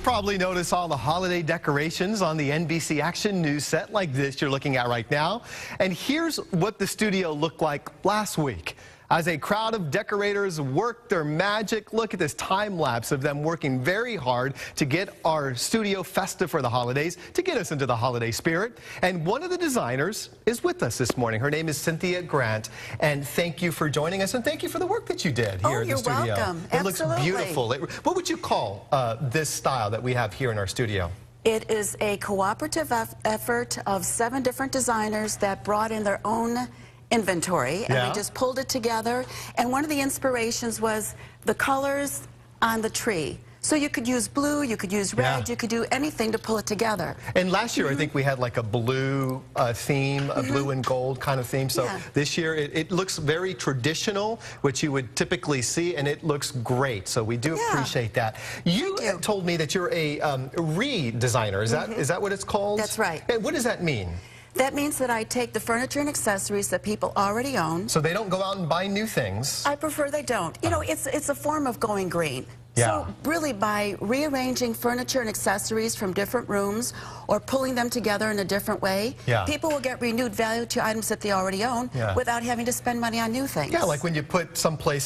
probably noticed all the holiday decorations on the NBC Action News set like this you're looking at right now. And here's what the studio looked like last week. As a crowd of decorators worked their magic, look at this time lapse of them working very hard to get our studio festive for the holidays, to get us into the holiday spirit. And one of the designers is with us this morning. Her name is Cynthia Grant. And thank you for joining us, and thank you for the work that you did here in the studio. You're welcome. It looks beautiful. What would you call this style that we have here in our studio? It is a cooperative effort of 7 different designers that brought in their own inventory, and they just pulled it together. And one of the inspirations was the colors on the tree. So you could use blue, you could use red, you could do anything to pull it together. And last year, I think we had like a blue theme, a blue and gold kind of theme. So this year, it looks very traditional, which you would typically see, and it looks great. So we do appreciate that. You told me that you're a redesigner. Is that what it's called? That's right. And what does that mean? That means that I take the furniture and accessories that people already own. So they don't go out and buy new things? I prefer they don't. You know, it's a form of going green. So really, by rearranging furniture and accessories from different rooms or pulling them together in a different way, people will get renewed value to items that they already own without having to spend money on new things. Yeah, like when you put something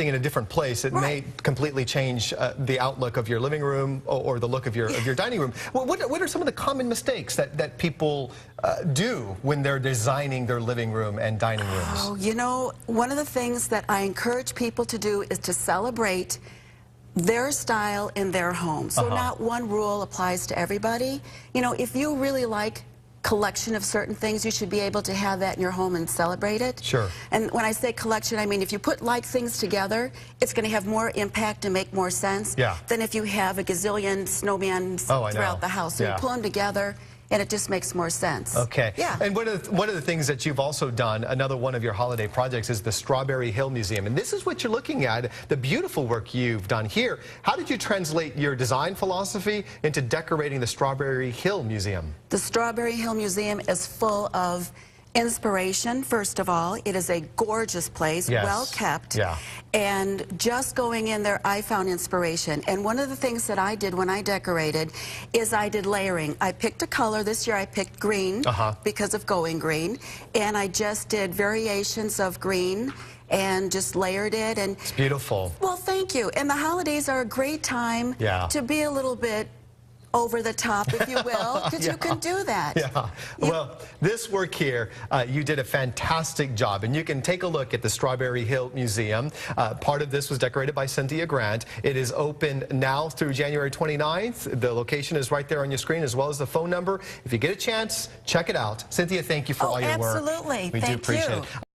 in a different place, it may completely change the outlook of your living room or the look of your dining room. Well, what are some of the common mistakes that people do when they're designing their living room and dining rooms? Oh, you know, one of the things that I encourage people to do is to celebrate their style in their home. So not one rule applies to everybody. You know, if you really like collection of certain things, you should be able to have that in your home and celebrate it. Sure. And when I say collection, I mean if you put like things together, it's going to have more impact and make more sense than if you have a gazillion snowmen throughout the house. So you pull them together, and it just makes more sense. Okay. Yeah. And one of the things that you've also done, another one of your holiday projects, is the Strawberry Hill Museum. And this is what you're looking at, the beautiful work you've done here. How did you translate your design philosophy into decorating the Strawberry Hill Museum? The Strawberry Hill Museum is full of inspiration, first of all. It is a gorgeous place, well kept. And just going in there, I found inspiration. And one of the things that I did when I decorated is I did layering. I picked a color. This year I picked green because of going green. And I just did variations of green and just layered it. And it's beautiful. Well, thank you. And the holidays are a great time to be a little bit over the top, if you will, because you can do that. Well, this work here, you did a fantastic job, and you can take a look at the Strawberry Hill Museum. Part of this was decorated by Cynthia Grant. It is open now through January 29th. The location is right there on your screen, as well as the phone number. If you get a chance, check it out. Cynthia, thank you for all your work. Absolutely. We do appreciate it.